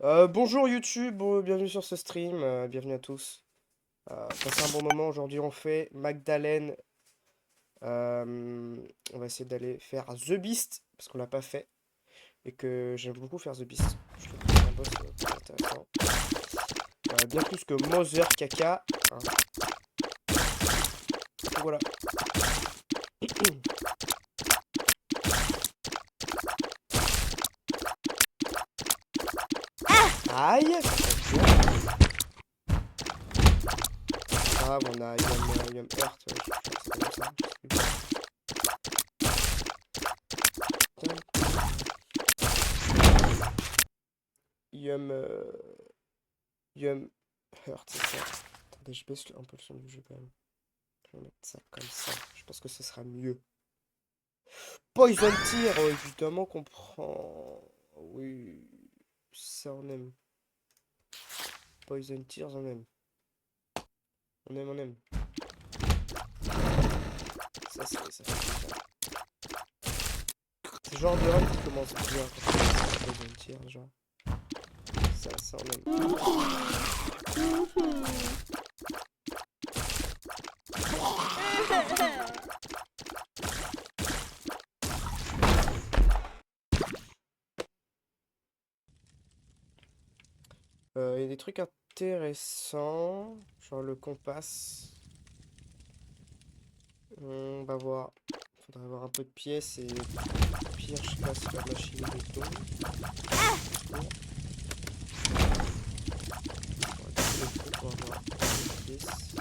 Bonjour YouTube, bienvenue sur ce stream, bienvenue à tous. Passez un bon moment, aujourd'hui on fait Magdalene. On va essayer d'aller faire The Beast, parce qu'on l'a pas fait, et que j'aime beaucoup faire The Beast. Je trouve que c'est un boss très intéressant. Bien plus que Mother Caca. Hein. Donc voilà. Aïe! Ah, on a Yum Earth, je crois que c'est comme ça. Yum, Yum Earth, c'est ça. Attendez, je baisse un peu le son du jeu quand même. Je vais mettre ça comme ça. Je pense que ce sera mieux. Poison Tear, évidemment qu'on prend. Oui, ça on aime. Poison Tears, on aime. On aime, on aime. Ça fait plaisir. C'est le genre de run qui commence bien quand on Poison Tears, genre. Ça on aime. Il y a des trucs intéressants, genre le compas. On va voir. Faudrait avoir un peu de pièces et pire, je casse la machine de ton. On va avoir des pièces.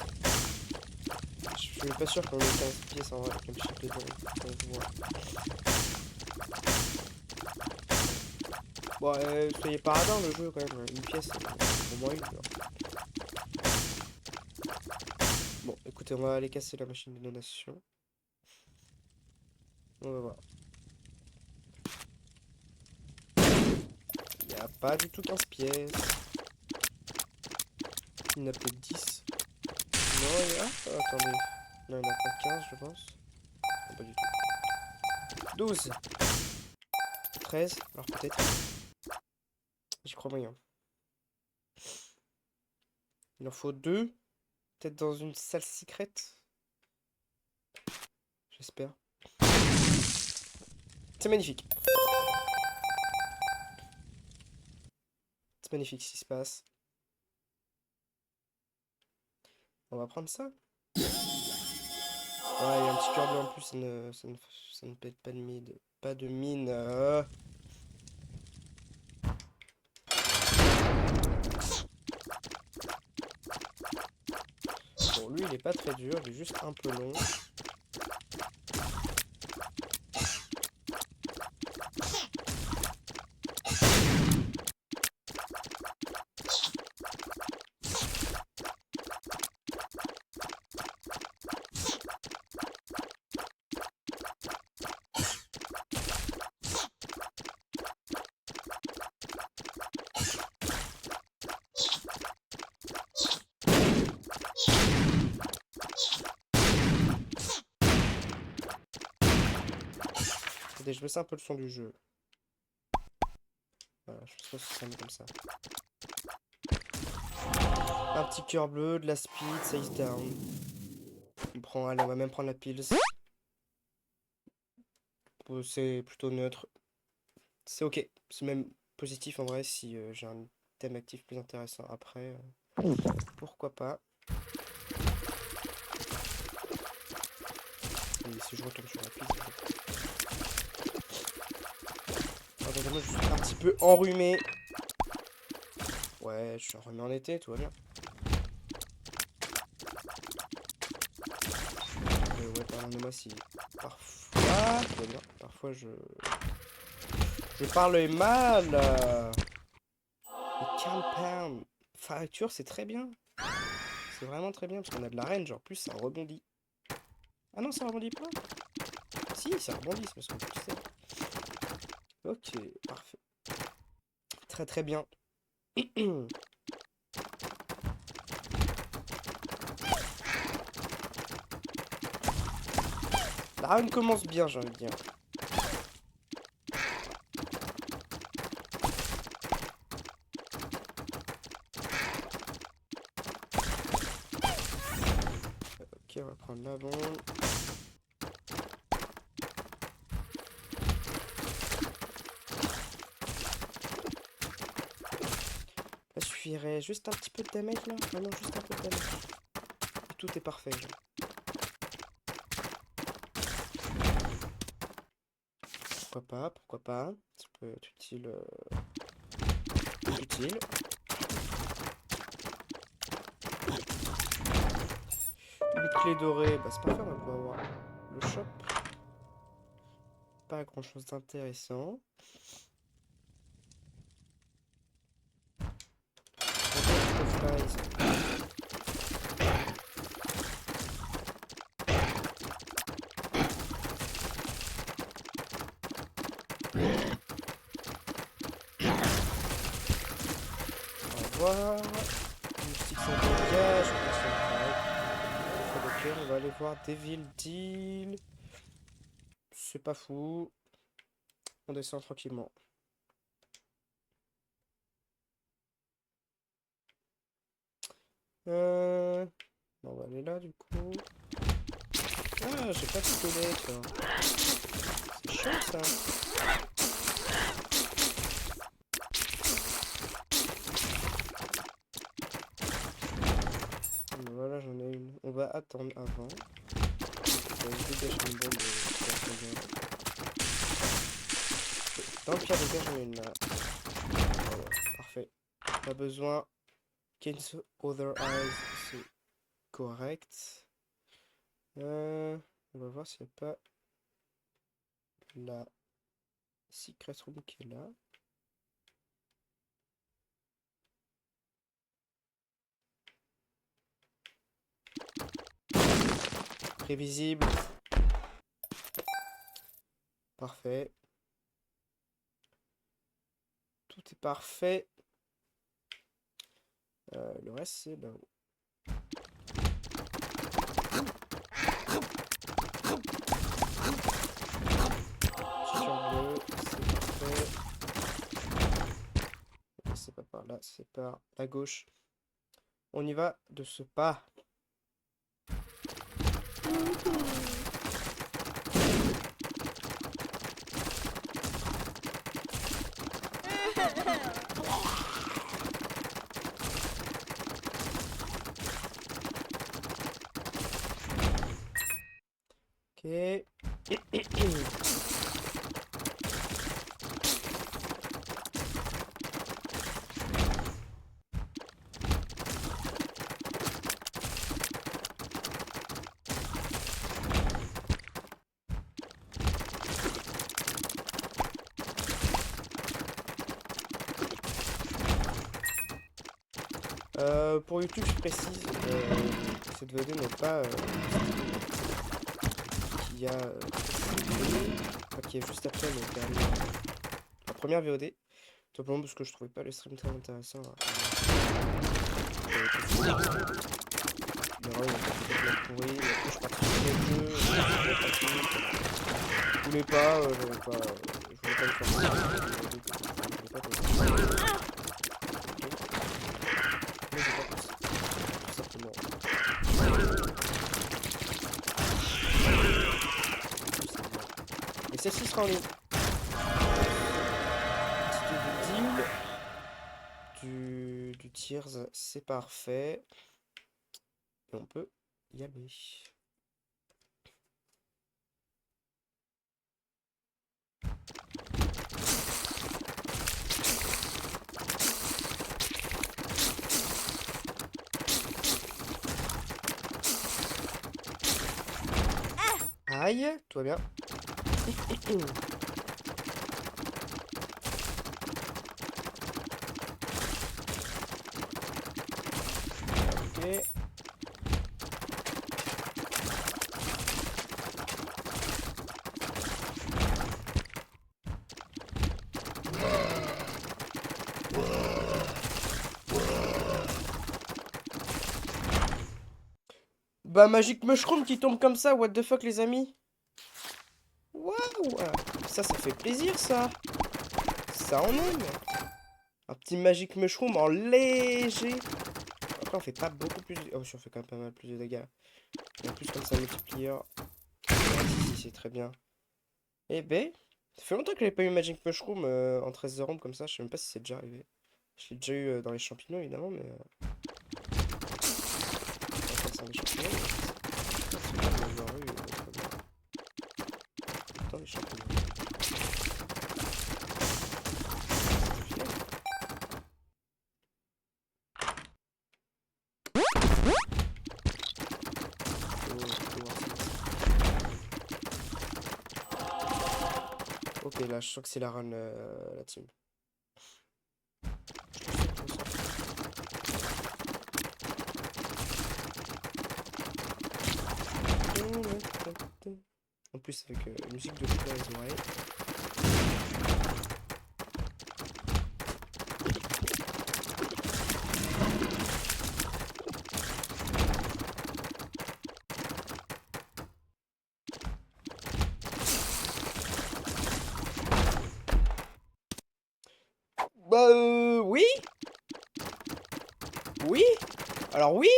Je suis pas sûr qu'on ait 15 pièces en vrai avec un chip de don. On voit. Bon, soyez pas radin le jeu quand même. Une pièce, au moins une. Genre. Bon, écoutez, on va aller casser la machine de donation. On va voir. Il n'y a pas du tout 15 pièces. Il y en a peut-être 10. Non, il y a... Ah, attendez. Non, il n'y en a pas 15, je pense. Non, pas du tout. 12. 13. Alors peut-être. J'y crois moyen. Il en faut 2. Peut-être dans une salle secrète. J'espère. C'est magnifique. C'est magnifique ce qui se passe. On va prendre ça. Ouais, il y a un petit cœur bleu en plus, ça ne pète pas de mine. Pas de mine. Bon, lui, il est pas très dur, il est juste un peu long. Attendez, je baisse un peu le son du jeu. Voilà, je pense que ça sera mieux comme ça. Un petit cœur bleu, de la speed, size down. Allez, on va même prendre la pills. C'est plutôt neutre. C'est ok. C'est même positif en vrai si j'ai un thème actif plus intéressant après. Pourquoi pas. Et si je retombe sur la pile. Attendez-moi, je suis un petit peu enrhumé. Ouais, je suis enrhumé en été, tout va bien. Ouais, pardonnez-moi si parfois. Tout va bien. Parfois je parle mal. Et Calm Pound. Fracture, c'est très bien. C'est vraiment très bien parce qu'on a de la range. En plus, ça rebondit. Ah non, ça rebondit pas. Si, ça rebondit, c'est parce qu'on peut le sait. Ok, parfait. Très très bien. La round commence bien, j'ai envie de dire. Ok, on va prendre la bombe. Ça suffirait juste un petit peu de damage là. Vraiment juste un peu de damage. Et tout est parfait. Genre. Pourquoi pas, pourquoi pas. Ça peut être utile. Utile. Une clé dorée, bah c'est parfait, on va pouvoir avoir le shop. Pas grand chose d'intéressant. Au revoir. Mystique sans dégâts, je pense que c'est on va aller voir Devil Deal. C'est pas fou. On descend tranquillement. On va aller là du coup. Ah, j'ai pas de squelette. C'est chiant ça. Voilà, j'en ai une. On va attendre avant. Je vais dégager une bombe dans le pire des cas, j'en ai une là. Voilà, parfait. Pas besoin. Against Other Eyes, c'est correct. On va voir s'il n'y a pas la Secret Room qui est là. Prévisible. Parfait. Tout est parfait. Le reste, c'est là-haut. Bleu, c'est parfait. C'est pas par là, c'est par la gauche. On y va de ce pas. Ok. Pour YouTube, je précise, cette VOD n'est pas qui a qui est juste après le dernier, la première VOD, tout simplement parce que je trouvais pas le stream très intéressant. Je voulais pas le faire. Et celle-ci sera en ligne. Du Tears, c'est parfait. Et on peut y aller. Aïe, tout va bien. Ok. Bah, Magic Mushroom qui tombe comme ça, what the fuck les amis. Waouh, ça fait plaisir ça. Ça en aime. Un petit Magic Mushroom en léger. après, on fait pas beaucoup plus de... Oh, si, on fait quand même pas mal plus de dégâts. Et en plus, comme ça, multiplier. Si, c'est très bien. Eh ben, ça fait longtemps que j'avais pas eu Magic Mushroom en 13 de comme ça. Je sais même pas si c'est déjà arrivé. Je l'ai déjà eu dans les champignons, évidemment, mais... Dans les champignons, je sais pas si l'avoir eu dans les champignons. Ok, là, je sens que c'est la run, la team. En plus, avec musique de fleurs les oreilles. Bah oui. Oui. Alors oui.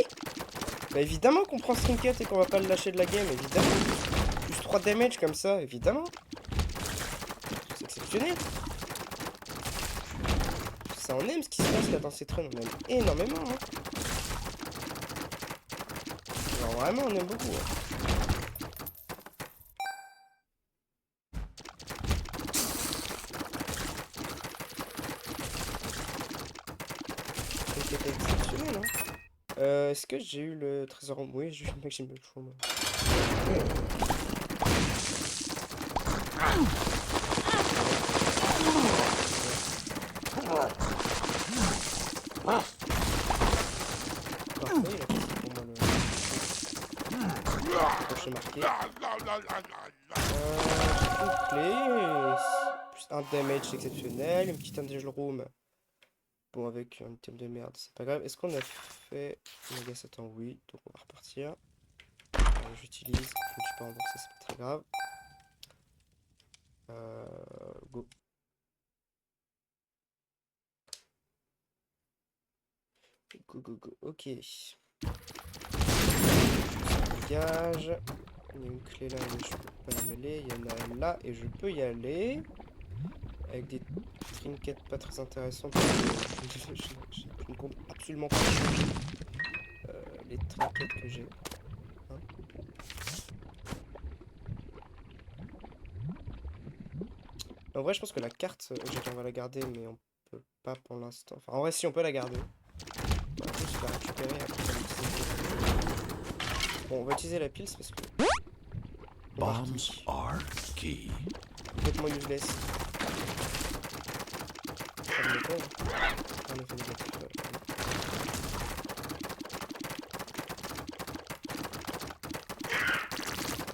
Bah évidemment qu'on prend ce trinket et qu'on va pas le lâcher de la game, évidemment. Plus 3 damage comme ça, évidemment. C'est exceptionnel. Ça, on aime ce qui se passe là dans cette run, on aime énormément. Hein. Alors vraiment, on aime beaucoup. Hein. C'était exceptionnel. Hein. Est-ce que j'ai eu le trésor en... Oui, j'ai eu le Magic Mushroom. Prochain marqué. Une clé. Plus un damage exceptionnel. Une petite angel room. Bon, avec un item de merde, c'est pas grave. Est-ce qu'on a fait Mega Satan? Oui, donc on va repartir. J'utilise. Je ne suis pas remboursé, c'est pas très grave. Go. Go, go, go. Ok. Dégage. Il y a une clé là, mais je peux pas y aller. Il y en a là et je peux y aller. Avec des trinkets pas très intéressants. Parce que je ne compte absolument pas les trinkets que j'ai. Hein. En vrai, je pense que la carte, on va la garder, mais on peut pas pour l'instant. Enfin, en vrai, si on peut la garder. On va juste la récupérer après. Bon, on va utiliser la pile, parce que... Bombs are key. Complètement useless. Pas de méthode. Un effet négatif,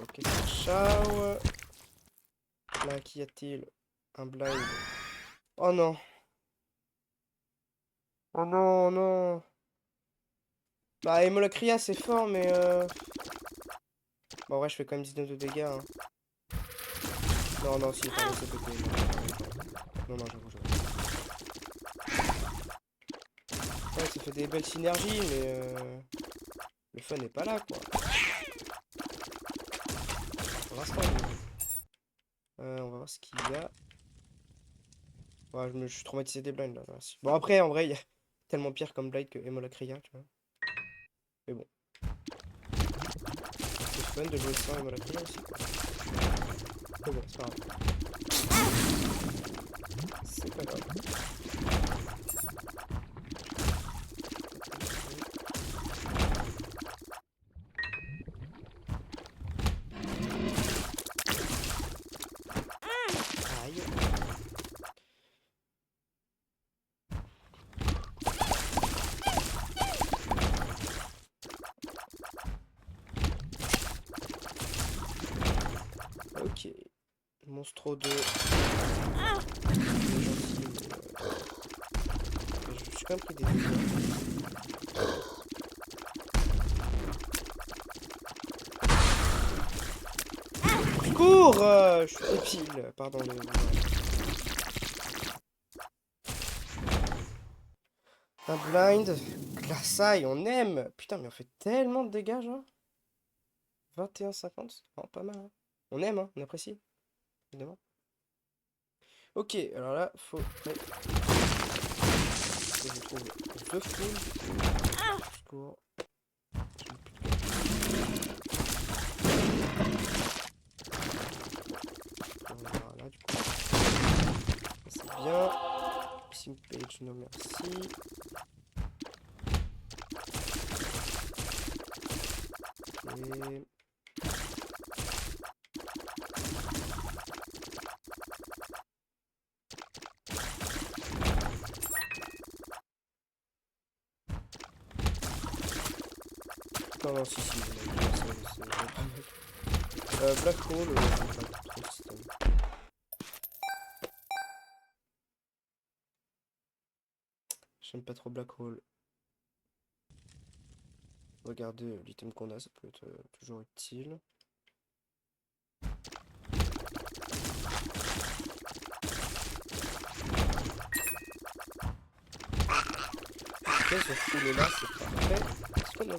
ok, c'est ciao. Là, qu'y a-t-il? Un blind. Oh non. Oh non, non. Bah, Emolacria, c'est fort, mais... Bon, ouais, je fais quand même 19 de dégâts. Hein. Non, non, si, pardon, c'est pété. Non, non, j'avoue. Ouais, ça fait des belles synergies, mais... Le fun n'est pas là, quoi. Pour l'instant, on va voir ce qu'il y a. Ouais, je suis traumatisé des blinds, là. Merci. Bon, après, en vrai, il y a tellement pire comme blind que Emolacria, tu vois. Mais bon. C'est fun de jouer sans Emolacria aussi, quoi. Mais bon, c'est pas grave. C'est pas grave. Aïe. Ok. Monstro 2. Je suis quand même pris des dégâts. Cours je suis débile. Pardon. Un blind. Glaçaille, on aime! Putain, mais on fait tellement de dégâts, genre. 21,50, oh, pas mal, hein. On aime, hein, on apprécie, évidemment. Ok, alors là, faut que je trouve The Fool. Secours. Voilà, du coup. C'est bien. Missing page, non merci. Et... Non, non, si, c'est pas mal. Black Hole, j'aime pas trop le système. J'aime pas trop Black Hole. Regardez l'item qu'on a, ça peut être toujours utile. Ok, ce full là, c'est parfait. Est-ce qu'on a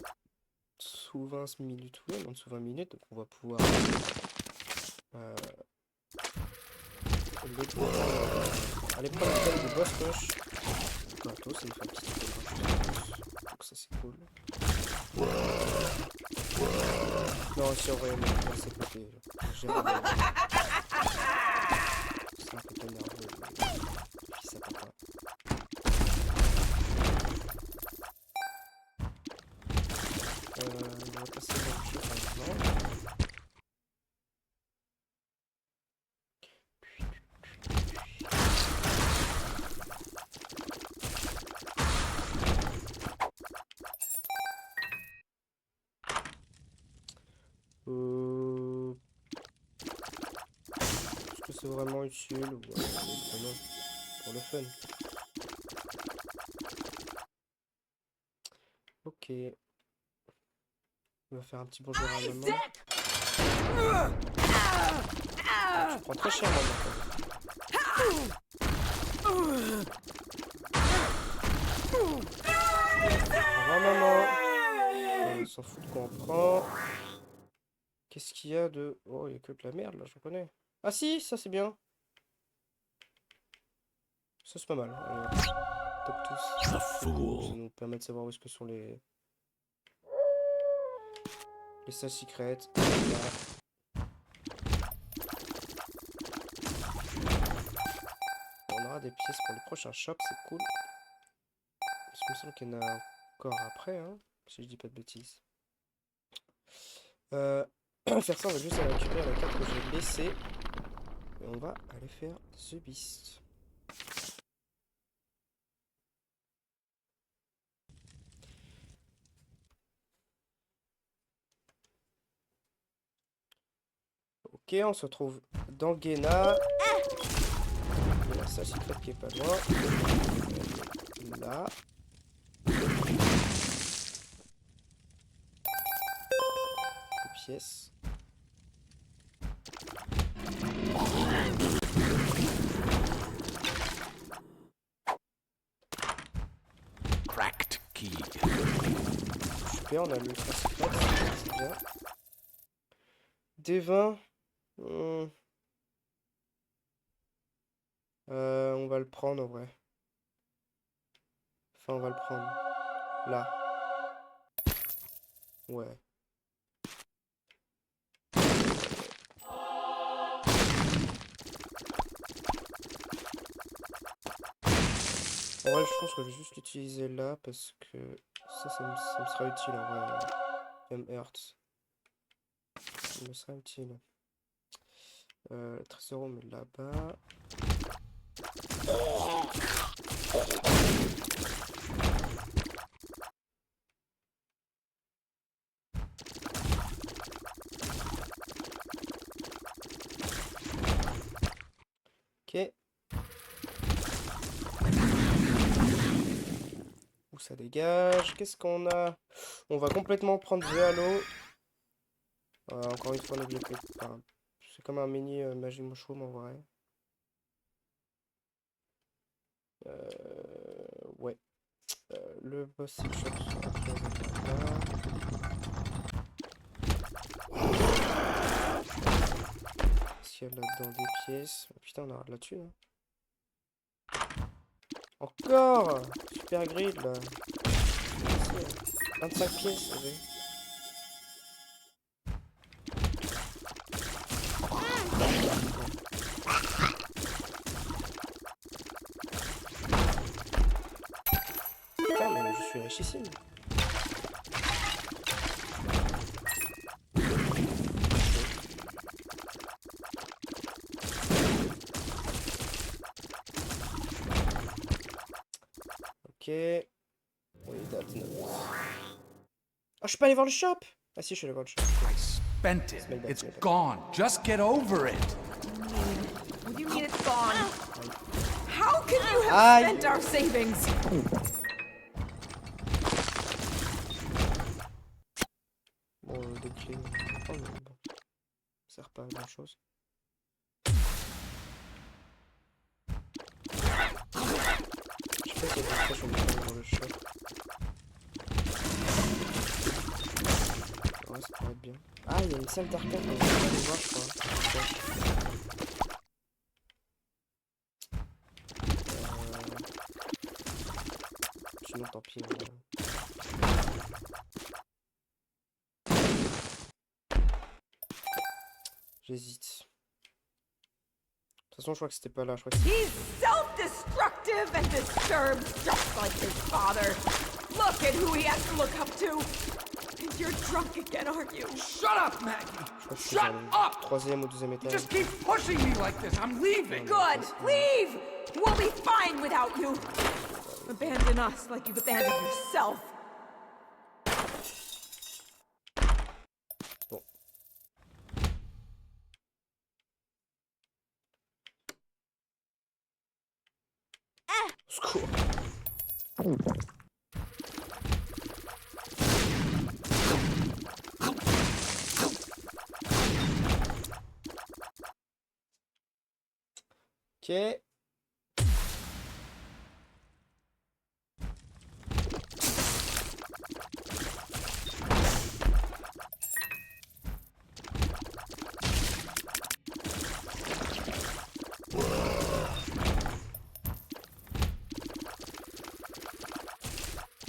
sous 20 minutes? Oui, on est en dessous 20 minutes, donc on va pouvoir aller prendre la tête du boss rush. Gratos, ça nous fait un petit item gratos. Donc ça c'est cool. Non, si on va y aller c'est côté. J'ai raté. C'est un peu pas nerveux. Le fils à papa. On va passer dans le jeu maintenant. Est-ce que c'est vraiment utile ou non, pour le fun? Ok. On va faire un petit bonjour à maman. Tu prends très cher maman. Au revoir maman. On s'en fout de quoi on prend. Qu'est-ce qu'il y a de... Oh, il n'y a que de la merde là, j'en connais. Ah si, ça c'est bien. Ça c'est pas mal. Allez, top tous. The C'est cool, ça Fool. nous permet de savoir où est-ce que sont les salles secrètes. On aura des pièces pour le prochain shop, c'est cool. Parce qu'il me semble qu'il y en a encore après, hein, si je dis pas de bêtises. Faire ça, on va juste aller récupérer la carte que j'ai laissée. Et on va aller faire The Beast. Ok, on se retrouve dans Gena. Il y a la salle secrète qui est pas loin. Là. Des pièces. Cracked key. Super, on a le ultra secret, c'est bien. Des 20. On va le prendre en vrai. Enfin, on va le prendre. Là. Ouais. En vrai, je pense que je vais juste l'utiliser là parce que ça me sera utile en vrai. M-Hertz. Ça me sera utile. Le trésor, on met là-bas. Ok. Où ça dégage? Qu'est-ce qu'on a? On va complètement prendre The Halo. Encore une fois, un objet clé. Enfin, c'est comme un mini Magic Mushroom en vrai. Ouais. le boss c'est le shop sur la troisième là. Est-ce qu'il y a là-dedans des pièces? Oh, putain, on aura de la thune. Hein. Encore! Super grid là. Merci, hein. 25 pièces, ça fait. Putain, mais je suis richissime. Ok. Oui, that's nice. Oh, je peux aller voir le shop? Ah si, je suis allé voir le shop. I spent it. Smell bad, It's smell bad. gone. Just get over it. What do you mean it's gone? How can you have Aïe. spent our savings? Bon, des clés. Oh, mais bon. Ça sert pas à grand chose. Je sais pas si c'est très sur dans le shop. Ouais, ça pourrait être bien. Ah, il y a une salle d'arcade, mais je vais pas aller voir, je crois. Sinon, tant pis. J'hésite. De toute façon, je crois que c'était pas là. Je crois que c'était... He's self-destructive and disturbed just like his father. Look at who he has to look up to. And you're drunk again, aren't you? Shut up, Maggie. Je crois que c'était Shut dans le up. troisième ou deuxième You étage. just keep pushing me like this. I'm leaving. Good. Leave. We'll be fine without you. Abandon us like you've abandoned yourself. Bon. Au secours. Ok.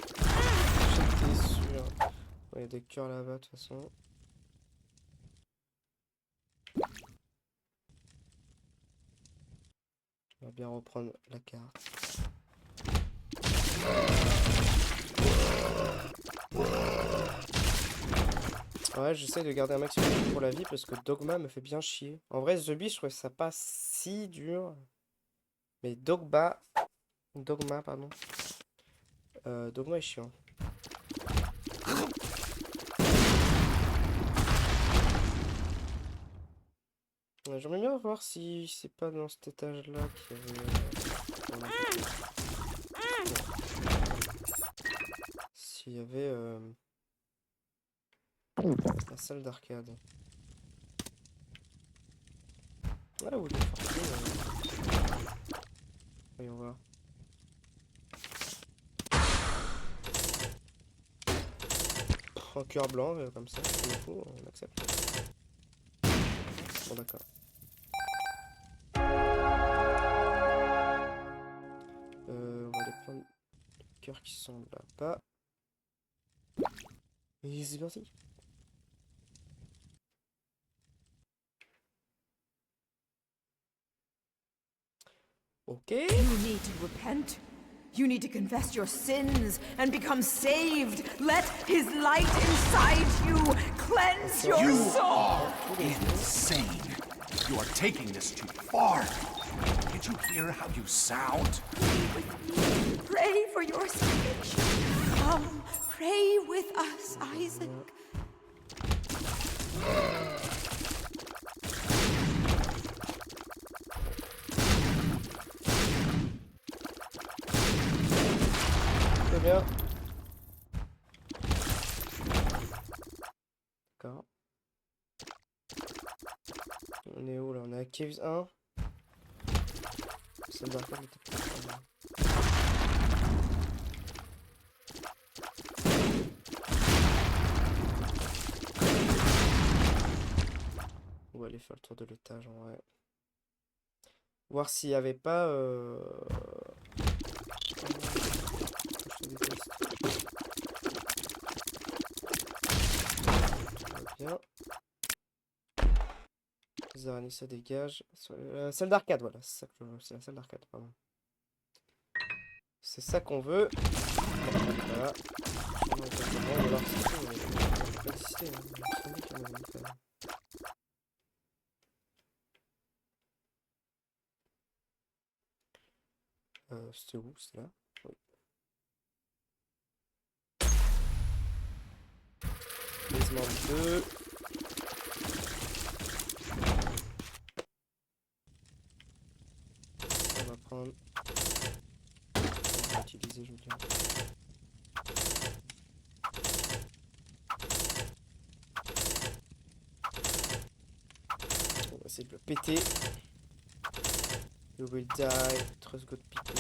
J'étais sûr. Il y a des cœurs là-bas de toute façon. On va bien reprendre la carte. Ouais, j'essaie de garder un maximum pour la vie parce que Dogma me fait bien chier. En vrai, The Beast, je trouve ça pas si dur. Mais Dogma, pardon. Dogma est chiant. Ouais, j'aimerais bien voir si c'est pas dans cet étage-là qu'il y avait... s'il y avait la salle d'arcade. Ah, ou des fortunes. Voyons voir. Un cœur blanc, comme ça, c'est fou, on accepte. Bon, d'accord. On va aller prendre les cœurs qui sont là-bas. Et c'est parti. Ok. You need to repent. You need to confess your sins and become saved. Let his light inside you cleanse your You soul. are insane. You are taking this too far. Can't you hear how you sound? Pray for your salvation. Come, pray with us, Isaac. Très bien. D'accord. On est où là? On est à Caves 1. Ça doit faire le va aller faire le tour de l'étage en vrai. Voir s'il n'y avait pas... Je te déteste. Tout va bien. Les araignées ça dégage. Salle d'arcade, voilà. C'est ça que je veux. C'est la salle d'arcade, pardon. C'est ça qu'on veut. Voilà. On va voir si ça va exister. Il me semblait qu'il y en avait une quand même. C'était où? C'était là? Oui. Basement 2. On va prendre. On va utiliser, je veux dire. On va essayer de le péter. You will die. Trust God people.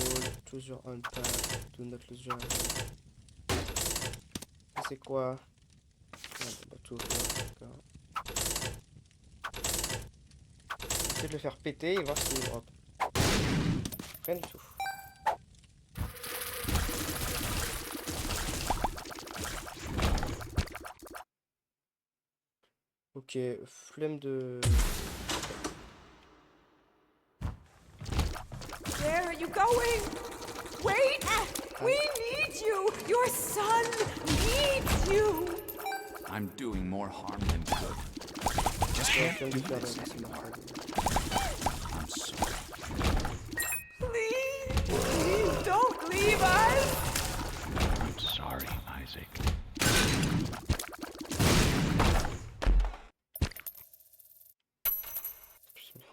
Choose your own path. Do not lose your head. C'est quoi? Ah, on va tout ouvrir, d'accord. Essayer de le faire péter et voir s'il drop. Rien du tout. Ok, flemme de... Where are you going? Wait! We need you! Your son needs you! I'm doing more harm than good. Just Ouais, can't flemme do de faire this la anymore. I'm sorry. Please, please don't leave us! I'm sorry, Isaac.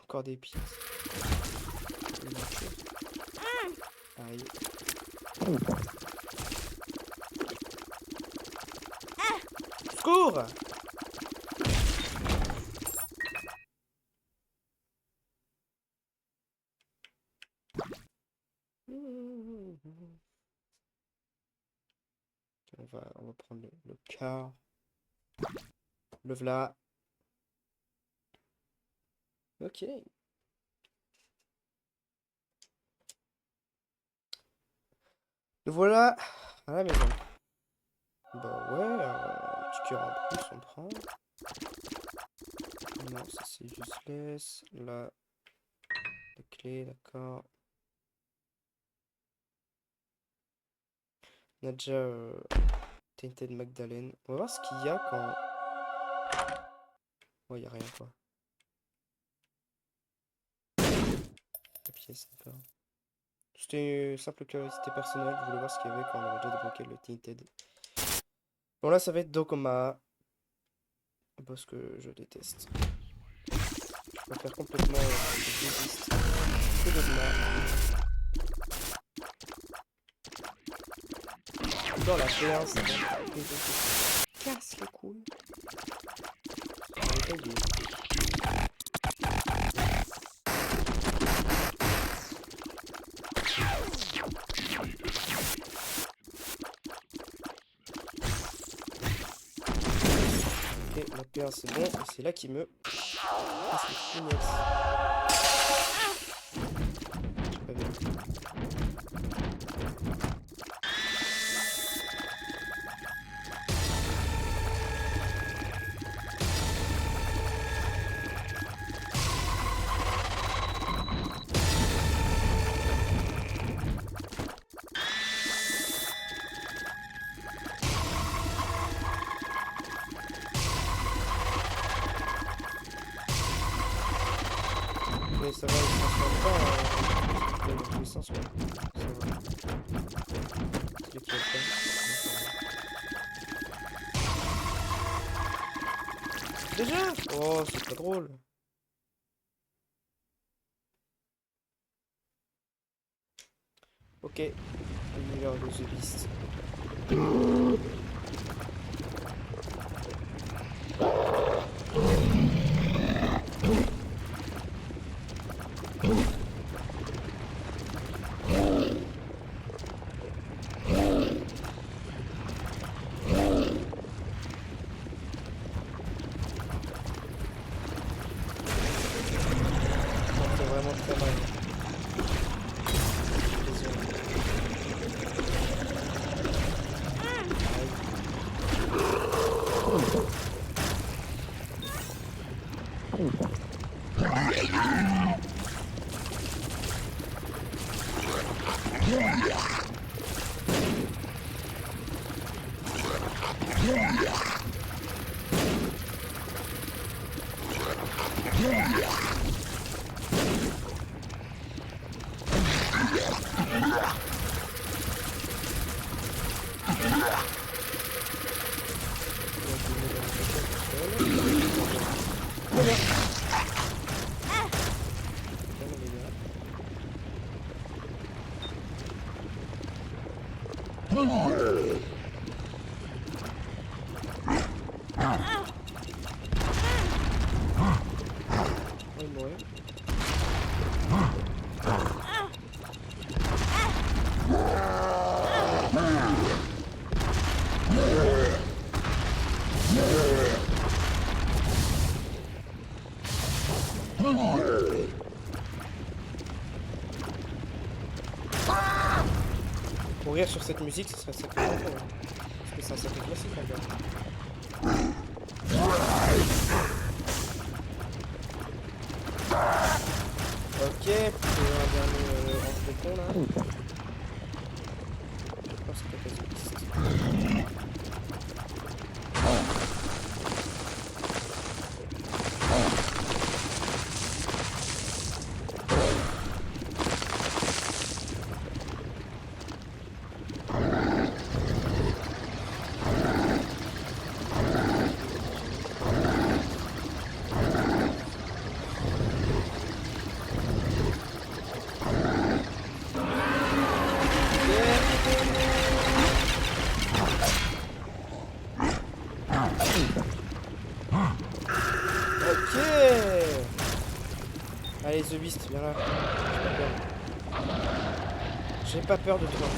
Encore des pièces. Aïe. Secours! On va prendre le car. Le v'là. Ok. Le voilà à la maison. Bah ouais, un petit cœur en plus, on prend. Non, ça c'est useless. Là, les clés, d'accord. On a déjà Tainted Magdalene. On va voir ce qu'il y a quand... Ouais, il n'y a rien quoi. La pièce, d'accord. C'était une simple curiosité personnelle. Je voulais voir ce qu'il y avait quand on avait déjà débloqué le Tainted. Bon là, ça va être Dokoma. Parce que je déteste. Je préfère complètement que Dogma. Dans la P1, ça va casse les couilles. Ok, la P1 c'est bon, et c'est là qu'il me casse les couilles. Très bien. Mais ça va, il se transforme pas dans tous les sens, quoi. Ça va. C'est lui qui va le faire. Déjà? Oh, c'est pas drôle. Ok. L'univers de The Beast. Mourir sur cette musique, ce serait sacré. Parce que c'est un sacré classique, en fait. Ok, pour un dernier range de con là. Je pense que c'est quasi piste. Allez, The Beast, viens là. J'ai pas peur de toi.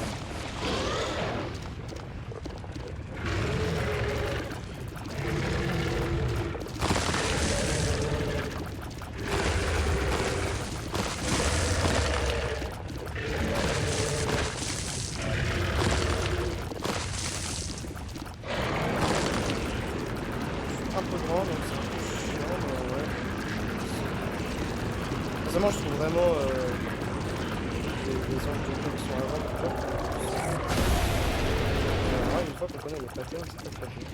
Un peu grand, donc c'est un peu chiant, mais ouais. Vraiment, je trouve vraiment les angles de jeu qui sont avant tout top. Une fois qu'on connaît les patterns, c'est très bien.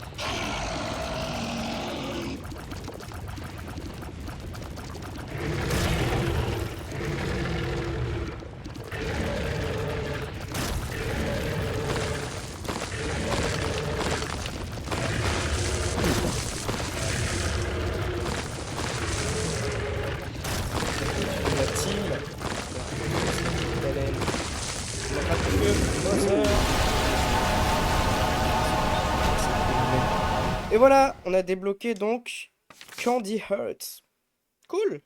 Et voilà, on a débloqué donc Candy Hearts. Cool.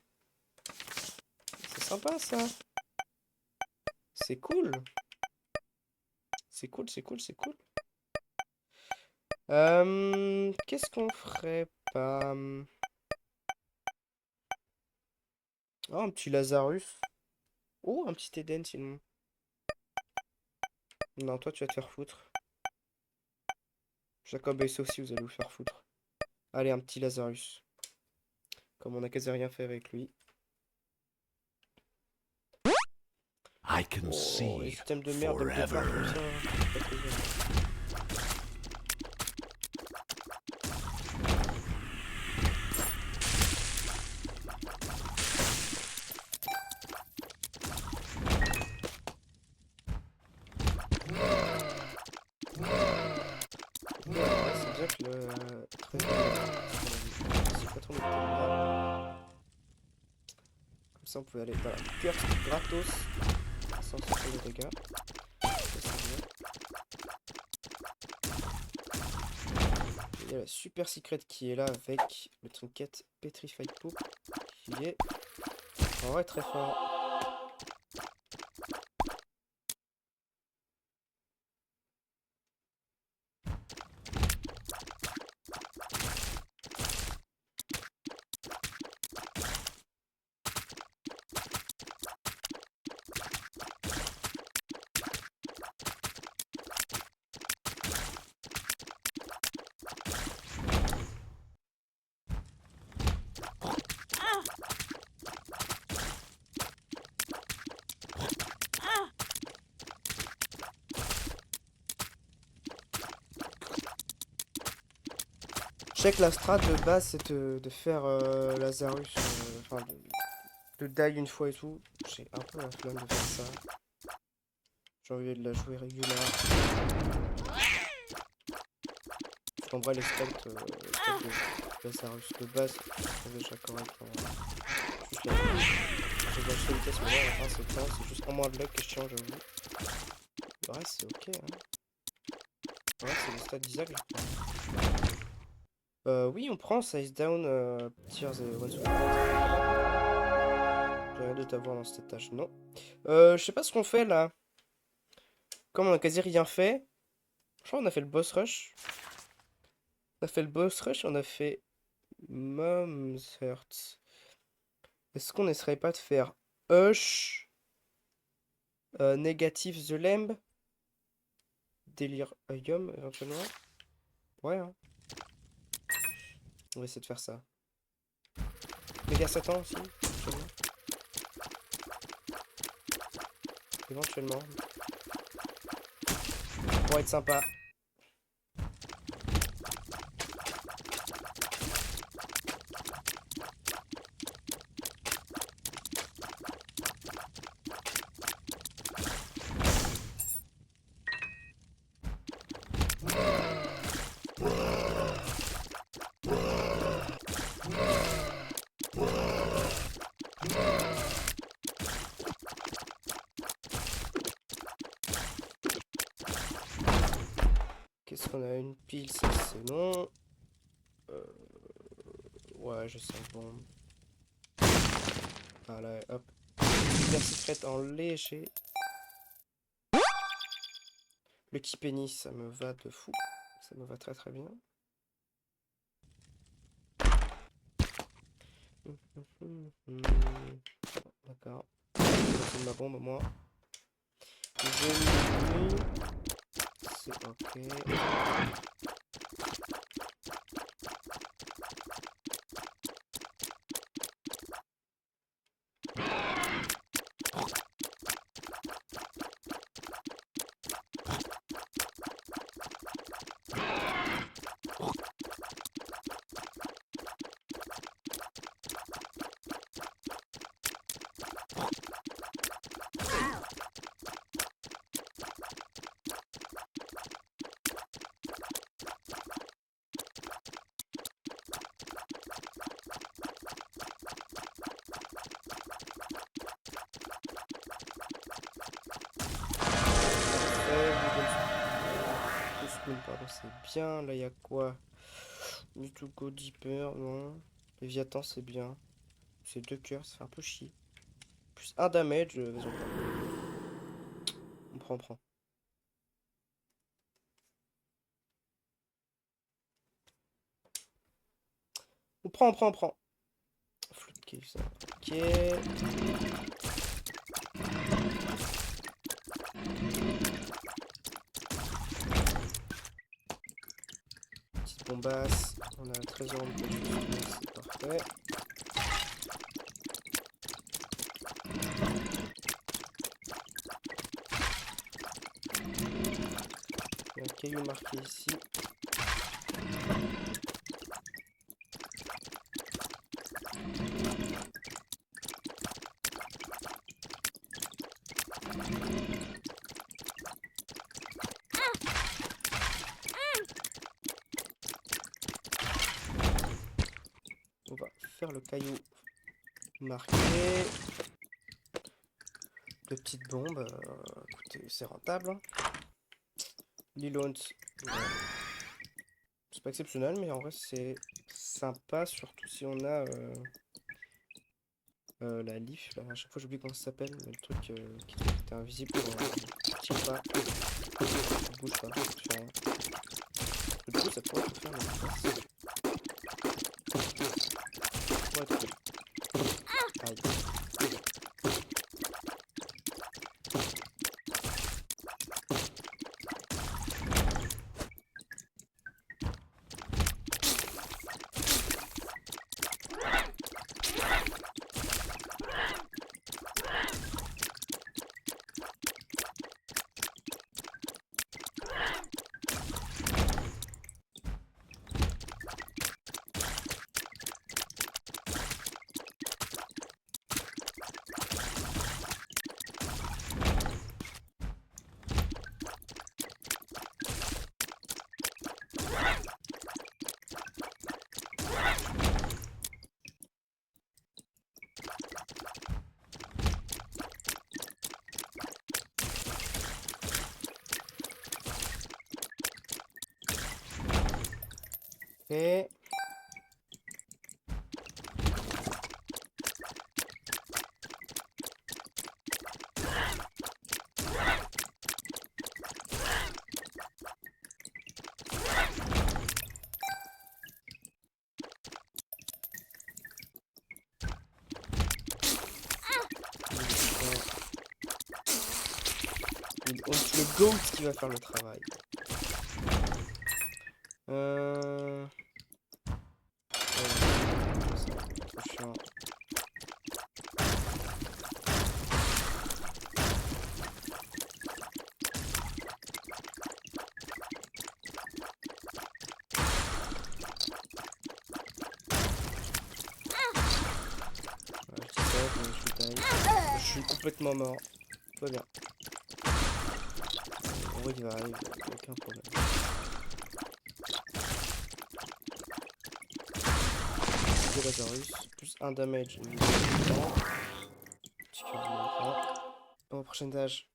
C'est sympa ça. C'est cool. C'est cool, c'est cool, c'est cool. Qu'est-ce qu'on ferait pas? Oh, un petit Lazarus. Oh, un petit Eden sinon. Non, toi tu vas te faire foutre. Jacob et aussi, vous allez vous faire foutre. Allez, un petit Lazarus. Comme on a quasi rien fait avec lui. I can Oh, see les systèmes de merde dès le départ forever. comme ça. C'est pas plaisir. C'est bien que le... C'est pas trop notre terminal. Comme ça on peut aller dans la curse gratos. Sans se faire les dégâts. Ça, c'est bien. Il y a la super secret qui est là avec le trinket Petrified Poop qui est en vrai très fort. sais que la strat de base c'est de faire Lazarus, enfin de die une fois et tout. J'ai un peu la flemme de faire ça. J'ai envie de la jouer régulière. Parce qu'en vrai les stats de Lazarus de base sont déjà corrects. Juste la vitesse, mais là à la fin c'est bien, c'est juste en moins de luck que je tiens, j'avoue. Le reste c'est ok hein. Ouais, c'est le stats d'Isaac, je crois. Oui, on prend Size Down, Tears et One Sword. J'ai rien d'autre à voir dans cette tâche, non. Je sais pas ce qu'on fait là. Comme on a quasi rien fait. Je crois qu'on a fait le boss rush. On a fait le boss rush, on a fait Mom's Hurt. Est-ce qu'on essaierait pas de faire Hush, Negative the Lamb, Delirium éventuellement? Ouais, hein. On va essayer de faire ça. Méga Satan aussi, éventuellement. Éventuellement. Pour être sympa. Qu'est-ce qu'on a? Une pile, ça c'est non. Ouais, je sens bon. Voilà, hop. La secrète en léger. Le petit pénis, ça me va de fou. Ça me va très très bien. D'accord. C'est ma bombe, moi. C'est ok. Pardon, c'est bien. Là, il y a quoi? Du tout go deeper, non. Léviathan, c'est bien. C'est 2 cœurs, ça fait un peu chier. Plus 1 damage, vas-y, on prend. On prend. On prend. Flip cave, ça. Ok. Petite bombasse. On a 13 euros de plus, c'est parfait. Il y a un caillou marqué ici. On va faire le caillou marqué. De petites bombes. Écoutez, c'est rentable. Hein. Lilaunt. C'est pas exceptionnel, mais en vrai, c'est sympa. Surtout si on a la leaf. Là. À chaque fois, j'oublie comment ça s'appelle. Mais le truc qui était invisible. Tire pas. Bouge pas. Du coup, ça pourrait te faire le place. Aïe. Et... le GOAT qui va faire le travail. Ouais, c'est trop chiant. Ouais, je dis ça, mais je suis dingue. Je suis complètement mort. Tout va bien. On y va, aucun problème. De Lazarus, plus 1 damage évidemment. Petit cœur du mannequin. Bon, prochain âge.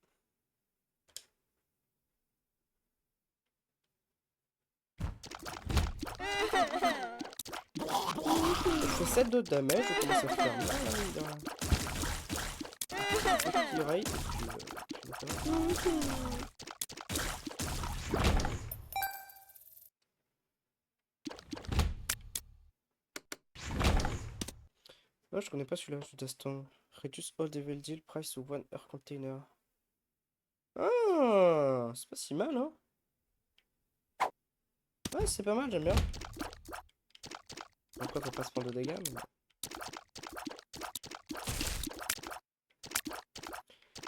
C'est 7 de damage, je commence à faire mal là, mine de rien. Petit raid, et puis moi je connais pas celui-là, je Daston. Reduce all devil deal price to 1 air container. Ah, c'est pas si mal, hein. Ouais, c'est pas mal, j'aime bien. Après, faut pas se prendre de dégâts, mais...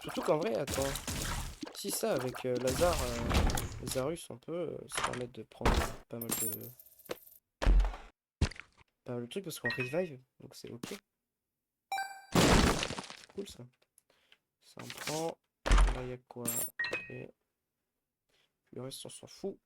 Surtout qu'en vrai, attends. Si ça, avec Lazarus, on peut se permettre de prendre pas mal de... Pas mal de trucs, parce qu'on revive, donc c'est ok. C'est cool, ça. Ça en prend. Là, il y a quoi? Ok. Le reste, on s'en fout.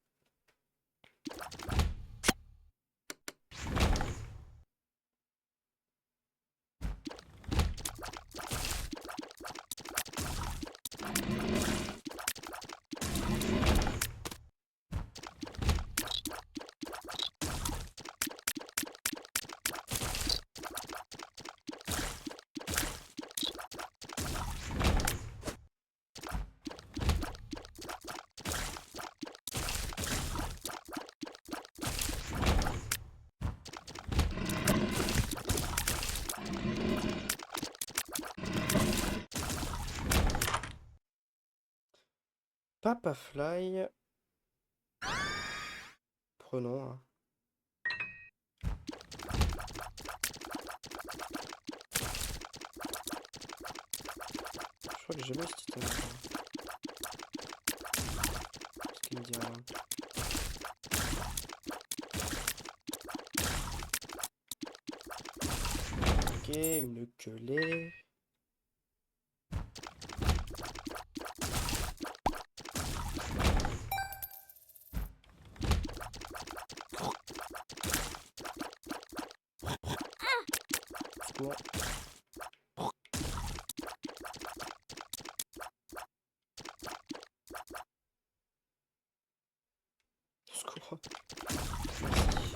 Papa Fly. Prenons. Hein. Je crois que j'ai jamais ce titan. Ce qui me dit rien. Ok, une queulée. Secours. Secours. Merci.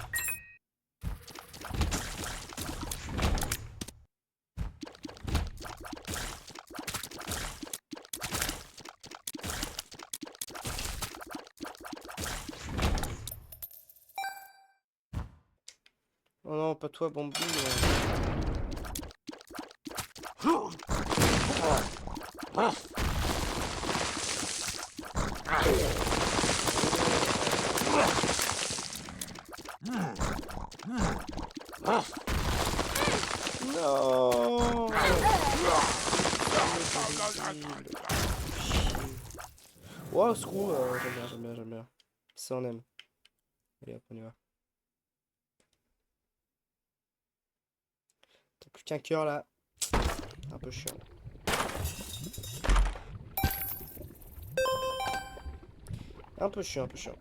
Oh non, pas toi, Bambi. Non. Wow, screw, j'aime bien, j'aime bien, j'aime bien. Ça on aime. Allez hop, on y va. T'as plus qu'un cœur là. Un peu chiant. Un peu chiant, un peu chiant.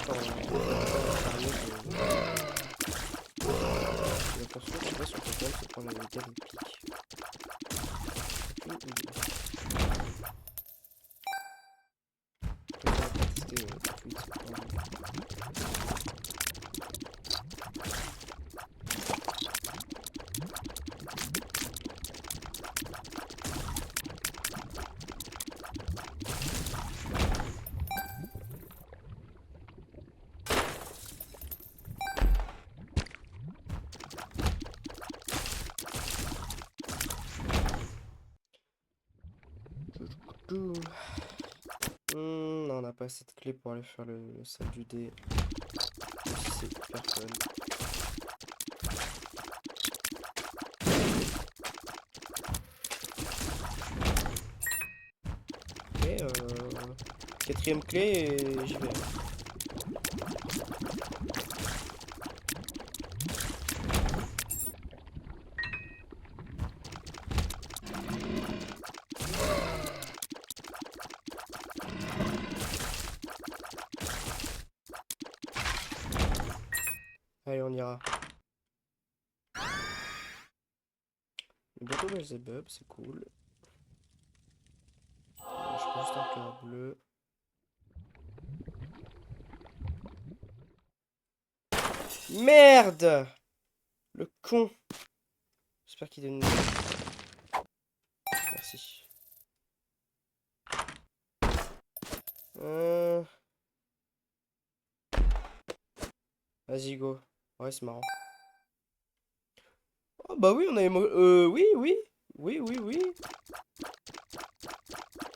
en période de attention, je sais pas si on peut quand même se prendre les dégâts des pics. Aucune idée. Après, on va pas tester tout de suite, c'est pas grave. Non, on n'a pas assez de clés pour aller faire le salle du dé. Même si c'est hyper fun. Ok, quatrième clé et j'y vais. Allez, on ira. Bientôt Belzebub, c'est cool. Je prends juste un cœur bleu. Merde! Le con! J'espère qu'il donne une... Merci. Vas-y, go. Ouais, c'est marrant. Oh, bah oui, on a oui, oui. Oui, oui, oui.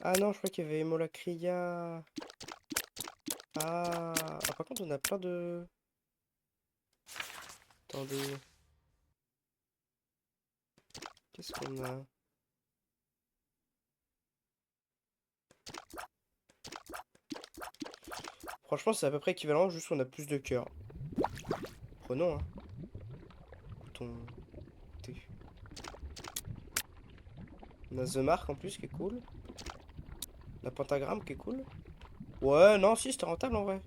Ah non, je crois qu'il y avait Molacria. Ah, par contre, on a plein de... Attendez. Qu'est-ce qu'on a? Franchement, c'est à peu près équivalent, juste qu'on a plus de cœur. Prenons, hein. Bouton T. On a The Mark en plus qui est cool. La pentagramme qui est cool. Ouais, non, si, c'était rentable en vrai.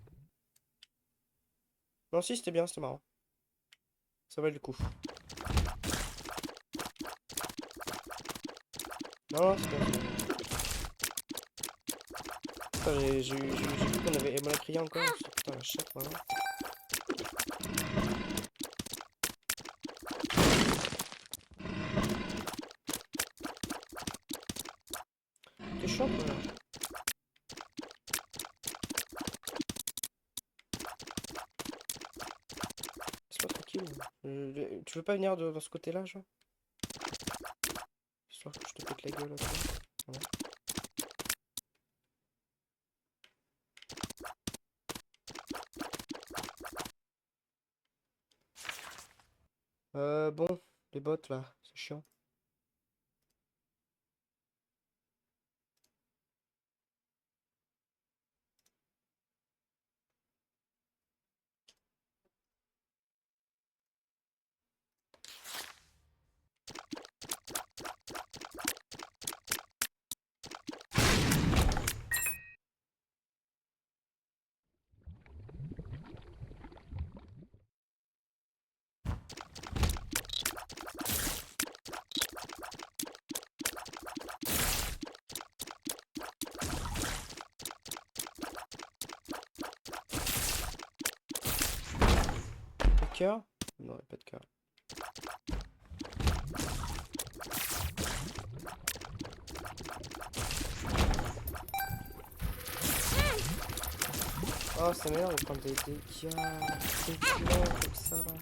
Non, si, c'était bien, c'était marrant. Ça valait le coup. Non, non, c'est bien. Putain, j'ai vu qu'on avait Molacria encore. Putain, la chatte, vraiment. T'es chaud, quoi. Laisse-moi tranquille. Tu veux pas venir dans ce côté-là, genre? Histoire que je te pète la gueule, ok? Voilà. Bon, les bots, là, c'est chiant. Cœur? Non, pas de cœur. Oh, ça m'énerve de prendre des dégâts comme ça là.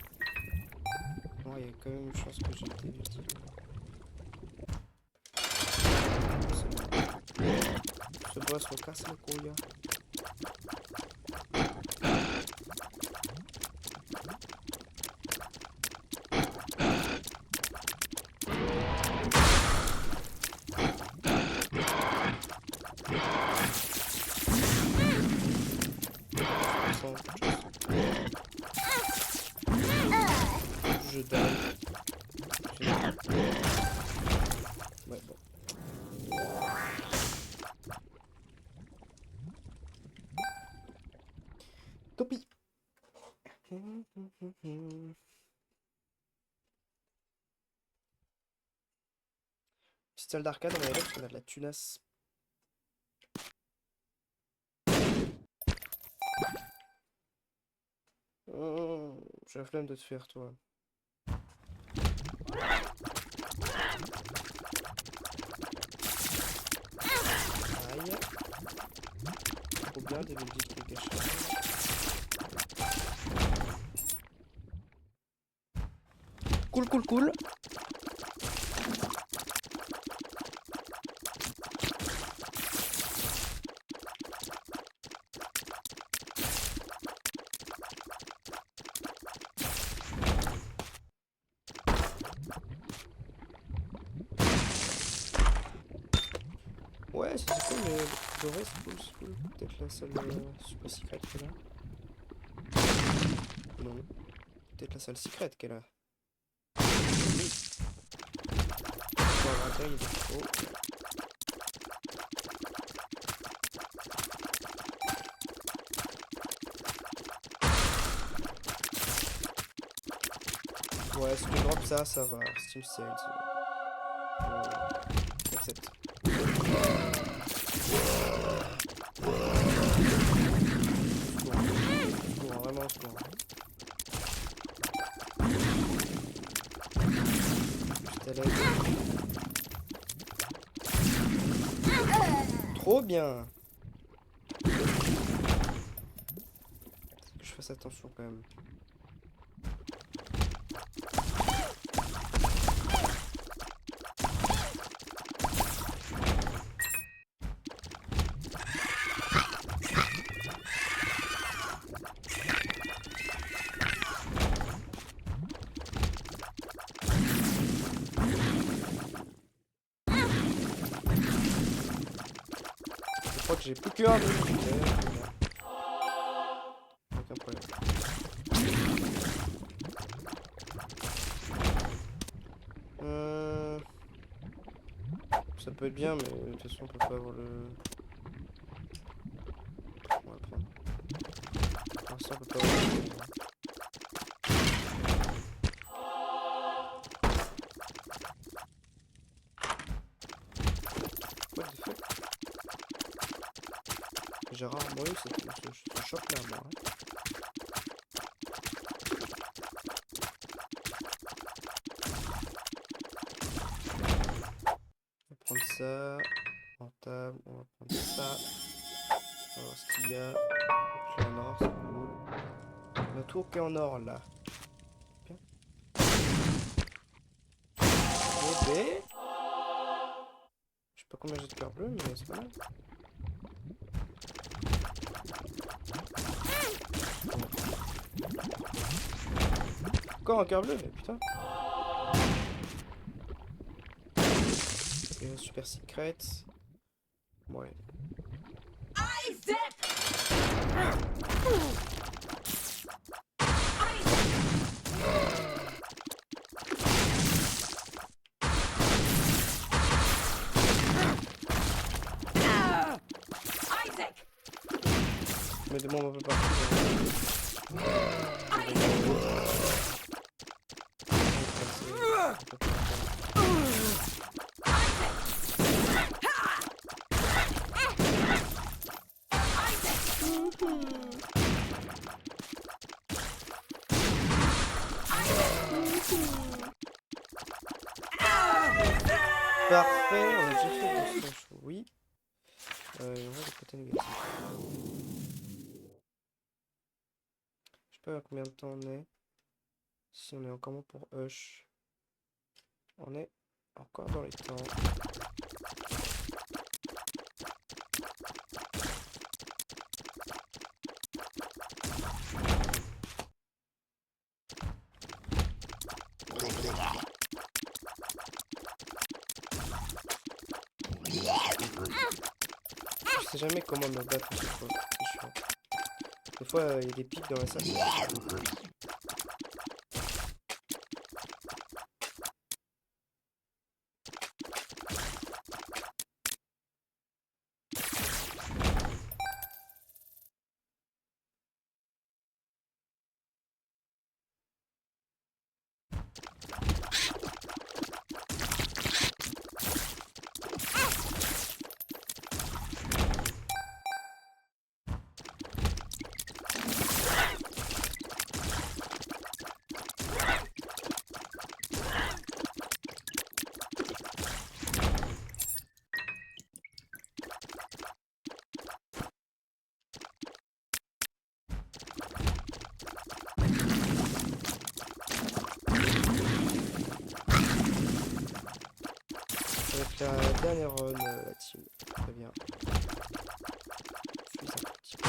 Bon, il y a quand même une chance que j'ai été utile. Ce boss me casse le couille. Je donne. Ouais, bon. Tant pis. Petite salle d'arcade, on va y aller parce qu'on a de la tunasse. J'ai la flemme de te faire, toi. Aïe. Trop bien, des villes qui est gâché. Cool, cool, cool. Ouais, c'est cool, mais doré, c'est cool, c'est cool. Peut-être la salle super secrète qu'elle a. Non. Peut-être la salle secrète qu'elle a. Oui. Pour l'inventaire, il y a des faux. Ouais, si tu drop ça, ça va. Steam Sales. Accepte. Bon, vraiment, c'est bon. Juste à l'aide. Trop bien. Faut que je fasse attention quand même. Je crois que j'ai plus qu'un de aucun problème. Ça peut être bien, mais de toute façon on peut pas avoir le... On va le prendre. Pour l'instant on peut pas avoir le... What the fuck? J'ai rarement eu ce choc là, moi. On va prendre ça. Rentable, on va prendre ça. On va voir ce qu'il y a. Clé en or, c'est cool. On a tout ok en or là. Bien. Bébé. Je sais pas combien j'ai de cœur bleu, mais c'est pas mal. Encore un cœur bleu, mais putain. Et un super secret. Ouais. Isaac! Mais des bombes un peu partout. Parfait, on a déjà fait le slash, oui. On va le côté négatif. Je sais pas à combien de temps on est. Si on est encore bon pour Hush. On est encore dans les temps. Je sais jamais comment me battre à chaque fois. C'est chiant. Des fois, il y a des pics dans la salle. C'est la dernière run, la team. Très bien. Je suis un petit peu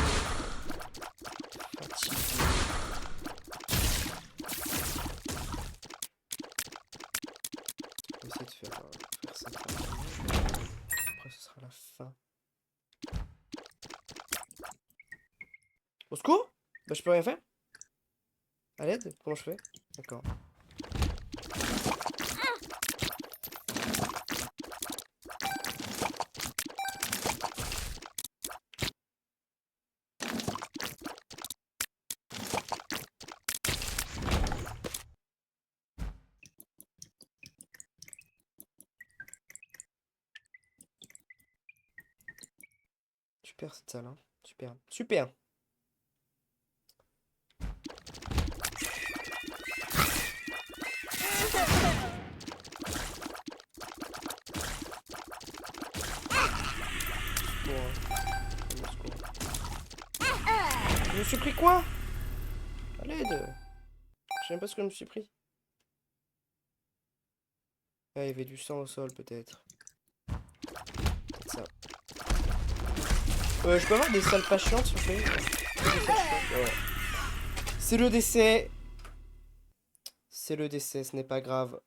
fatigué. On va essayer de faire ça. Après, ce sera la fin. Au secours? Bah, je peux rien faire? À l'aide? Comment je fais? D'accord. Super cette salle, hein. Super. Super! Je me suis pris quoi? À l'aide! Je sais même pas ce que je me suis pris. Ah, il y avait du sang au sol, peut-être. C'est ça. Je peux avoir des salles patientes, s'il vous plaît? Ouais. C'est le décès. C'est le décès, ce n'est pas grave.